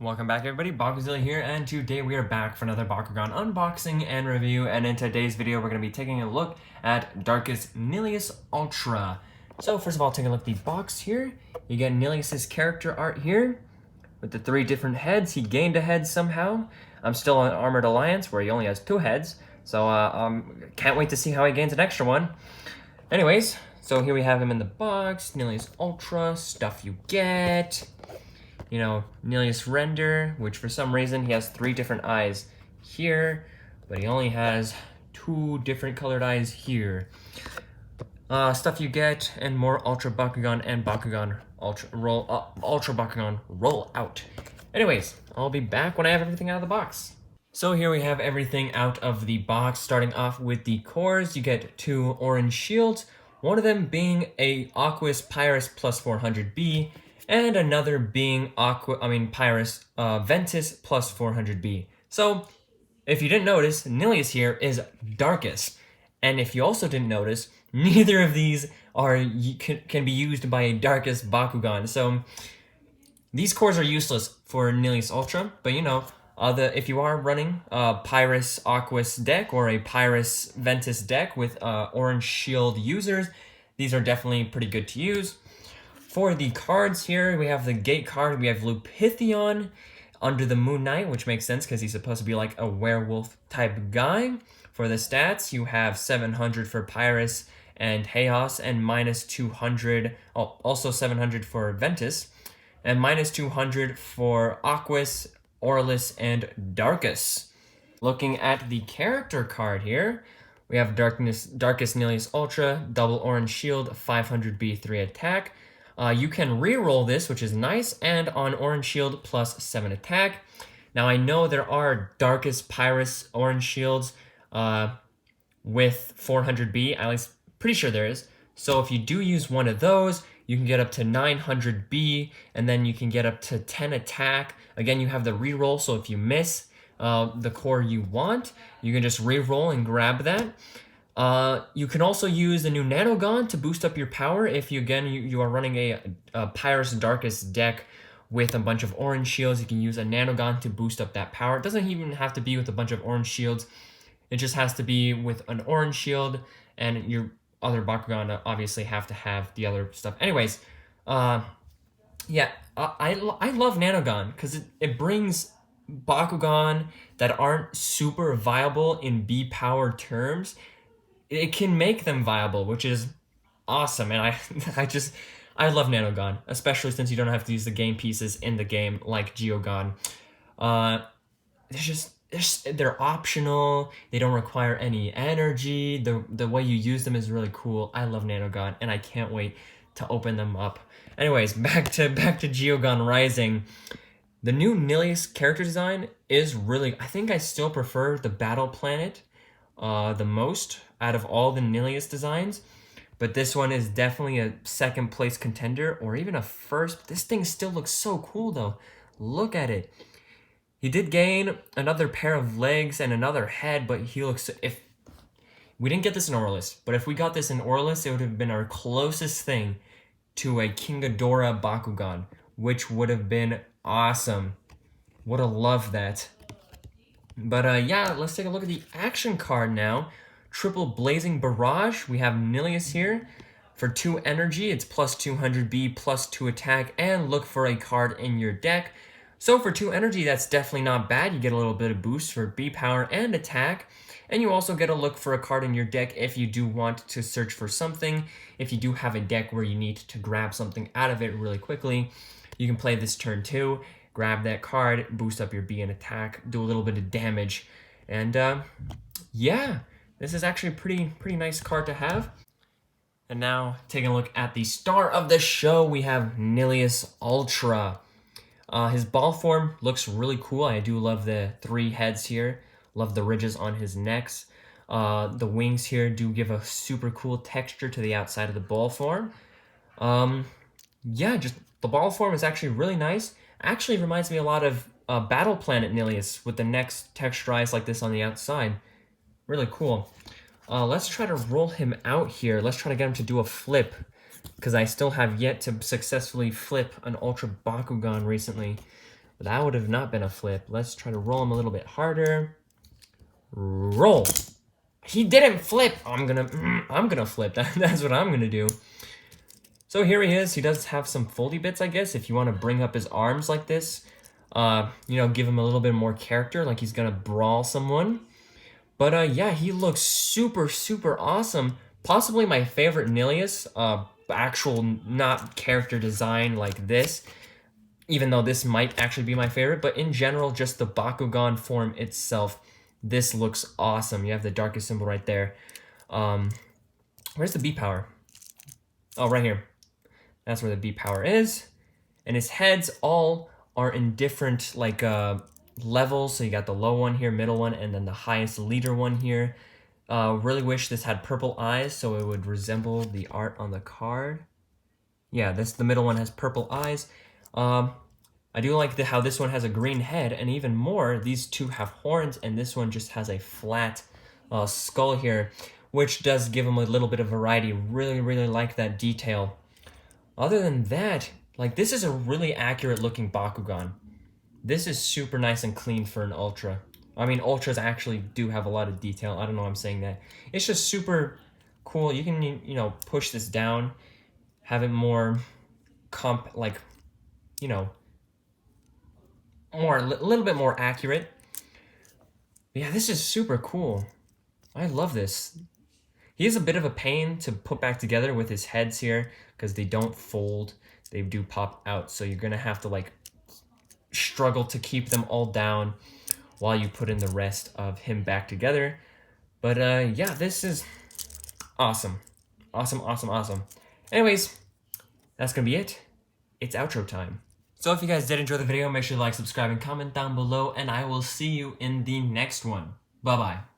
Welcome back everybody, Bakuzilla here, and today we are back for another Bakugan unboxing and review, and in today's video we're going to be taking a look at Darkus Nillious Ultra. So first of all, take a look at the box here. You get Nillious' character art here, with the 3 different heads. He gained a head somehow. I'm still on Armored Alliance, where he only has 2 heads, so can't wait to see how he gains an extra one. Anyways, so here we have him in the box, Nillious Ultra, stuff you get. You know, Nillious render, which for some reason he has 3 different eyes here, but he only has 2 different colored eyes here. Stuff you get, and more Ultra Bakugan and Bakugan Ultra Bakugan roll out. Anyways, I'll be back when I have everything out of the box. So here we have everything out of the box, starting off with the cores. You get 2 orange shields, one of them being a Aquas Pyrus plus 400B, and another being Pyrus Ventus plus 400B. So, if you didn't notice, Nillious here is Darkus. And if you also didn't notice, neither of these can be used by a Darkus Bakugan. So, these cores are useless for Nillious Ultra, but you know, if you are running a Pyrus Aquas deck or a Pyrus Ventus deck with orange shield users, these are definitely pretty good to use. For the cards here, we have the Gate card. We have Lupithion under the Moon Knight, which makes sense because he's supposed to be like a werewolf type guy. For the stats, you have 700 for Pyrus and Chaos, and minus 200, also 700 for Ventus, and minus 200 for Aquas, Orlis, and Darkus. Looking at the character card here, we have Darkus Nillious Ultra, double orange shield, 500B, 3 attack. You can re-roll this, which is nice, and on orange shield plus 7 attack. Now I know there are Darkus Pyrus orange shields with 400B, at least pretty sure there is. So if you do use one of those, you can get up to 900B, and then you can get up to 10 attack. Again, you have the re-roll, so if you miss the core you want, you can just re-roll and grab that. You can also use the new Nanogon to boost up your power if you are running a Pyrus Darkus deck with a bunch of orange shields. You can use a Nanogon to boost up that power. It doesn't even have to be with a bunch of orange shields. It just has to be with an orange shield, and your other Bakugan obviously have to have the other stuff. Anyways, yeah, I love Nanogon because it brings Bakugan that aren't super viable in B power terms. It can make them viable, which is awesome, and I love Nanogon, especially since you don't have to use the game pieces in the game like Geogan. They're optional. They don't require any energy. The way you use them is really cool. I love Nanogon, and I can't wait to open them up. Anyways, back to Geogan Rising. The new Nillious character design is really, I think I still prefer the Battle Planet the most out of all the Nillious designs, but this one is definitely a 2nd place contender or even a 1st. This thing still looks so cool though. Look at it. He did gain another pair of legs and another head, but he looks, if we didn't get this in Orlis, but if we got this in Orlis, it would have been our closest thing to a King Ghidorah Bakugan, which would have been awesome. Would have loved that. But yeah, let's take a look at the action card now. Triple Blazing Barrage. We have Nillious here. For 2 energy, it's plus 200B, plus 2 attack, and look for a card in your deck. So for 2 energy, that's definitely not bad. You get a little bit of boost for B power and attack. And you also get a look for a card in your deck if you do want to search for something. If you do have a deck where you need to grab something out of it really quickly, you can play this turn 2. Grab that card, boost up your B and attack, do a little bit of damage. And yeah, this is actually a pretty nice card to have. And now, taking a look at the star of the show, we have Nillious Ultra. His ball form looks really cool. I do love the 3 heads here. Love the ridges on his necks. The wings here do give a super cool texture to the outside of the ball form. Yeah, just the ball form is actually really nice. Actually reminds me a lot of Battle Planet Nillious with the necks texturized like this on the outside. Really cool. Let's try to roll him out here. Let's try to get him to do a flip, because I still have yet to successfully flip an Ultra Bakugan recently. That would have not been a flip. Let's try to roll him a little bit harder. Roll. He didn't flip. I'm gonna flip. That's what I'm gonna do. So here he is. He does have some foldy bits, I guess, if you want to bring up his arms like this. You know, give him a little bit more character, like he's gonna brawl someone. But yeah, he looks super, super awesome. Possibly my favorite Nillious, actual, not character design like this. Even though this might actually be my favorite, but in general, just the Bakugan form itself, this looks awesome. You have the Darkus symbol right there. Where's the B power? Oh, right here. That's where the B power is. And his heads all are in different like levels. So you got the low one here, middle one, and then the highest leader one here. Really wish this had purple eyes so it would resemble the art on the card. Yeah, the middle one has purple eyes. I do like how this one has a green head, and even more, these two have horns, and this one just has a flat skull here, which does give them a little bit of variety. Really, really like that detail. Other than that, like, this is a really accurate looking Bakugan. This is super nice and clean for an Ultra. I mean, Ultras actually do have a lot of detail. I don't know why I'm saying that. It's just super cool. You can, you know, push this down, have it more like, you know, a little bit more accurate. But yeah, this is super cool. I love this. He is a bit of a pain to put back together with his heads here because they don't fold. They do pop out. So you're going to have to like struggle to keep them all down while you put in the rest of him back together. But yeah, this is awesome. Awesome, awesome, awesome. Anyways, that's going to be it. It's outro time. So if you guys did enjoy the video, make sure to like, subscribe, and comment down below, and I will see you in the next one. Bye-bye.